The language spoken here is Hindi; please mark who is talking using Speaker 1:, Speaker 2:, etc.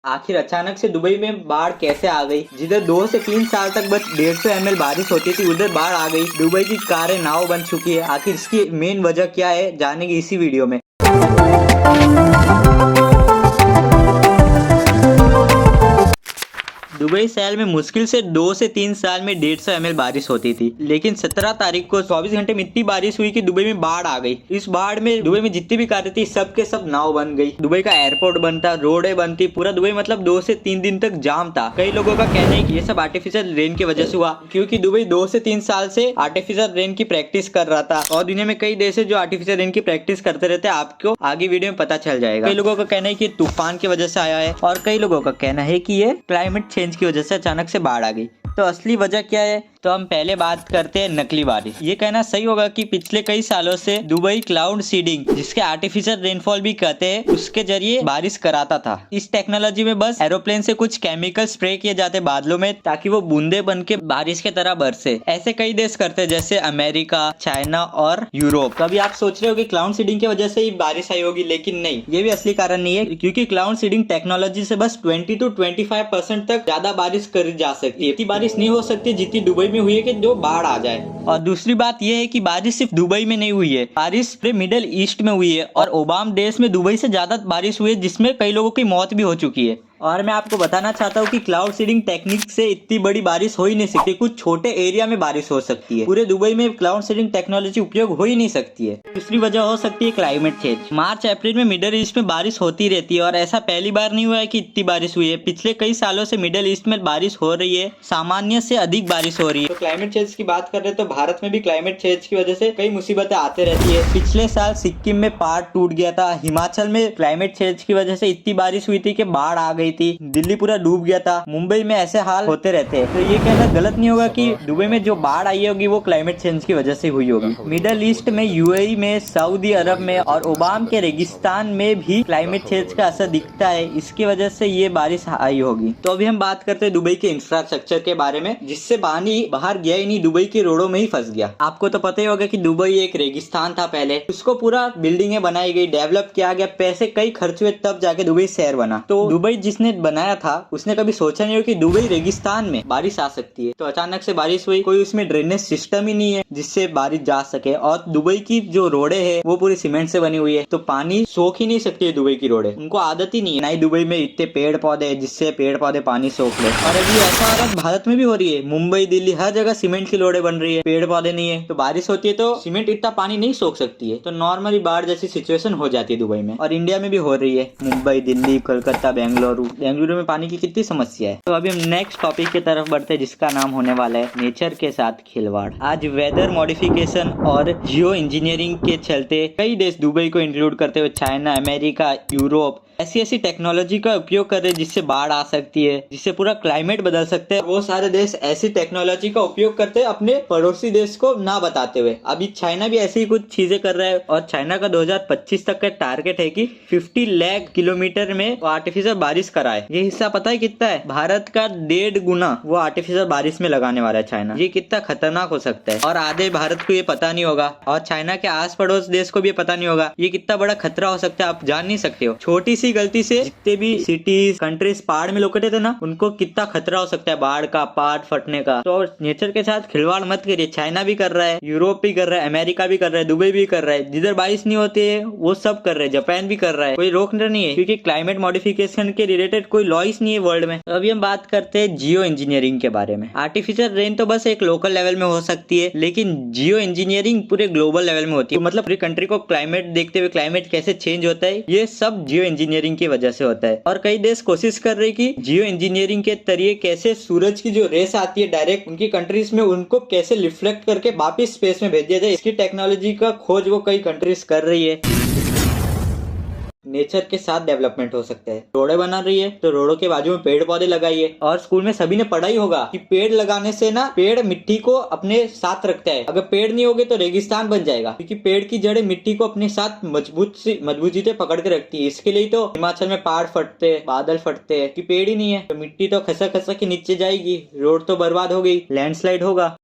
Speaker 1: आखिर अचानक से दुबई में बाढ़ कैसे आ गई? जिधर 2 से 3 साल तक बस 150 ml बारिश होती थी, उधर बाढ़ आ गई। दुबई की कारें नाव बन चुकी है। आखिर इसकी मेन वजह क्या है, जानेंगे इसी वीडियो में। दुबई शहर में मुश्किल से 2 से 3 साल में 150 ml बारिश होती थी, लेकिन 17 तारीख को 24 घंटे में इतनी बारिश हुई कि दुबई में बाढ़ आ गई। इस बाढ़ में दुबई में जितनी भी कारें थी सब के सब नाव बन गई। दुबई का एयरपोर्ट बनता, रोडें बनती, पूरा दुबई मतलब 2 से 3 दिन तक जाम था। कई लोगों का कहना है कि ये सब आर्टिफिशियल रेन की वजह से हुआ, क्योंकि दुबई 2 से 3 साल से आर्टिफिशियल रेन की प्रैक्टिस कर रहा था। और दुनिया में कई देश है जो आर्टिफिशियल रेन की प्रैक्टिस करते रहते हैं, आपको आगे वीडियो में पता चल जाएगा। कई लोगों का कहना है कि तूफान की वजह से आया है, और कई लोगों का कहना है कि ये क्लाइमेट चेंज की वजह से अचानक से बाढ़ आ गई। तो असली वजह क्या है, तो हम पहले बात करते हैं नकली बारिश। ये कहना सही होगा कि पिछले कई सालों से दुबई क्लाउड सीडिंग, जिसके आर्टिफिशियल रेनफॉल भी कहते हैं, उसके जरिए बारिश कराता था। इस टेक्नोलॉजी में बस एरोप्लेन से कुछ केमिकल स्प्रे किए जाते बादलों में, ताकि वो बूंदे बन के बारिश की तरह बरसे। ऐसे कई देश करते हैं, जैसे अमेरिका, चाइना और यूरोप। कभी आप सोच रहे हो कि क्लाउड सीडिंग की वजह से ही बारिश आई होगी, लेकिन नहीं, ये भी असली कारण नहीं है, क्योंकि क्लाउड सीडिंग टेक्नोलॉजी से बस 20 to 25% तक ज्यादा बारिश करी जा सकती है। इतनी बारिश नहीं हो सकती जितनी दुबई में हुई है कि जो बाढ़ आ जाए। और दूसरी बात यह है कि बारिश सिर्फ दुबई में नहीं हुई है, बारिश पूरे मिडिल ईस्ट में हुई है, और ओबाम देश में दुबई से ज्यादा बारिश हुई है, जिसमें कई लोगों की मौत भी हो चुकी है। और मैं आपको बताना चाहता हूँ कि क्लाउड सीडिंग टेक्निक से इतनी बड़ी बारिश हो ही नहीं सकती। कुछ छोटे एरिया में बारिश हो सकती है, पूरे दुबई में क्लाउड सीडिंग टेक्नोलॉजी उपयोग हो ही नहीं सकती है। दूसरी वजह हो सकती है क्लाइमेट चेंज। मार्च अप्रैल में मिडिल ईस्ट में बारिश होती रहती है, और ऐसा पहली बार नहीं हुआ है कि इतनी बारिश हुई है। पिछले कई सालों से मिडिल ईस्ट में बारिश हो रही है, सामान्य से अधिक बारिश हो रही है। तो क्लाइमेट चेंज की बात कर रहे हैं, तो भारत में भी क्लाइमेट चेंज की वजह से कई मुसीबतें आते रहती है। पिछले साल सिक्किम में पहाड़ टूट गया था, हिमाचल में क्लाइमेट चेंज की वजह से इतनी बारिश हुई थी कि बाढ़ आ गई थी, दिल्ली पूरा डूब गया था, मुंबई में ऐसे हाल होते रहते हैं। तो ये कहना गलत नहीं होगा कि दुबई में जो बाढ़ आई होगी वो क्लाइमेट चेंज की वजह से हुई होगी। मिडिल ईस्ट में, यूएई में, सऊदी अरब में और ओमान के रेगिस्तान में भी क्लाइमेट चेंज का असर दिखता है, इसकी वजह से ये बारिश आई होगी। तो अभी हम बात करते हैं दुबई के इंफ्रास्ट्रक्चर के बारे में, जिससे पानी बाहर गया ही नहीं, दुबई के रोडों में ही फंस गया। आपको तो पता ही होगा कि दुबई एक रेगिस्तान था पहले, उसको पूरा बिल्डिंगें बनाई गई, डेवलप किया गया, पैसे कई खर्च हुए, तब जाके दुबई शहर बना। तो दुबई जिसने बनाया था उसने कभी सोचा नहीं हो कि दुबई रेगिस्तान में बारिश आ सकती है। तो अचानक से बारिश हुई, कोई उसमें ड्रेनेज सिस्टम ही नहीं है जिससे बारिश जा सके, और दुबई की जो रोडें है वो पूरी सीमेंट से बनी हुई है, तो पानी सोख ही नहीं सकती है दुबई की रोडें। उनको आदत ही नहीं है, ना ही दुबई में इतने पेड़ पौधे है जिससे पेड़ पौधे पानी सोख ले। और अभी ऐसा हालत भारत में भी हो रही है, मुंबई, दिल्ली, हर जगह सीमेंट की रोडें बन रही है, पेड़ पौधे नहीं है, तो बारिश होती है तो सीमेंट इतना पानी नहीं सोख सकती है, तो नॉर्मली बाढ़ जैसी सिचुएशन हो जाती है दुबई में। और इंडिया में भी हो रही है, मुंबई, दिल्ली, कोलकाता, बेंगलुरु में पानी की कितनी समस्या है। तो अभी हम नेक्स्ट टॉपिक की तरफ बढ़ते हैं, जिसका नाम होने वाला है नेचर के साथ खिलवाड़। आज वेदर मॉडिफिकेशन और जियो इंजीनियरिंग के चलते कई देश दुबई को इंक्लूड करते हुए चाइना, अमेरिका, यूरोप ऐसी टेक्नोलॉजी का उपयोग कर रहे हैं जिससे बाढ़ आ सकती है, जिससे पूरा क्लाइमेट बदल सकते हैं। वो सारे देश ऐसी टेक्नोलॉजी का उपयोग करते हैं अपने पड़ोसी देश को ना बताते हुए। अभी चाइना भी ऐसी ही कुछ चीजें कर रहा है, और चाइना का 2025 तक का टारगेट है कि 50 लाख किलोमीटर में आर्टिफिशियल बारिश कराए। ये हिस्सा पता है कितना है? भारत का 1.5 गुना वो आर्टिफिशियल बारिश में लगाने वाला है चाइना। ये कितना खतरनाक हो सकता है, और आधे भारत को ये पता नहीं होगा, और चाइना के आस पड़ोस देश को भी पता नहीं होगा। ये कितना बड़ा खतरा हो सकता है, आप जान नहीं सकते हो। छोटी सी गलती से जितने भी सिटीज, कंट्रीज पहाड़ में लोकेटेड है ना, उनको कितना खतरा हो सकता है बाढ़ का, पहाड़ फटने का। तो नेचर के साथ खिलवाड़ मत करिए। चाइना भी कर रहा है, यूरोप भी कर रहा है, अमेरिका भी कर रहा है, दुबई भी कर रहा है। जिधर बारिश नहीं होती है वो सब कर रहे हैं, जापान भी कर रहा है, कोई रोक नहीं है, क्योंकि क्लाइमेट मॉडिफिकेशन के रिलेटेड कोई लॉइस नहीं है वर्ल्ड में। तो अभी हम बात करते हैं जियो इंजीनियरिंग के बारे में। आर्टिफिशियल रेन तो बस एक लोकल लेवल में हो सकती है, लेकिन जियो इंजीनियरिंग पूरे ग्लोबल लेवल में होती है। मतलब पूरी कंट्री को क्लाइमेट देखते हुए क्लाइमेट कैसे चेंज होता है, ये सब जियो इंजीनियरिंग की वजह से होता है। और कई देश कोशिश कर रहे हैं कि जियो इंजीनियरिंग के जरिए कैसे सूरज की जो रेस आती है डायरेक्ट उनकी कंट्रीज में, उनको कैसे रिफ्लेक्ट करके वापिस स्पेस में भेज दिया जाए। इसकी टेक्नोलॉजी का खोज वो कई कंट्रीज कर रही है। नेचर के साथ डेवलपमेंट हो सकता है। रोडें बना रही है तो रोडों के बाजू में पेड़ पौधे लगाइए। और स्कूल में सभी ने पढ़ा ही होगा कि पेड़ लगाने से ना, पेड़ मिट्टी को अपने साथ रखता है। अगर पेड़ नहीं होगे तो रेगिस्तान बन जाएगा, क्योंकि पेड़ की जड़ें मिट्टी को अपने साथ मजबूती से पकड़ के रखती है। इसके लिए तो हिमाचल में पहाड़ फटते, बादल फटते हैं, कि पेड़ ही नहीं है तो मिट्टी तो खसा खसा के नीचे जाएगी, रोड तो बर्बाद हो गई, लैंडस्लाइड होगा।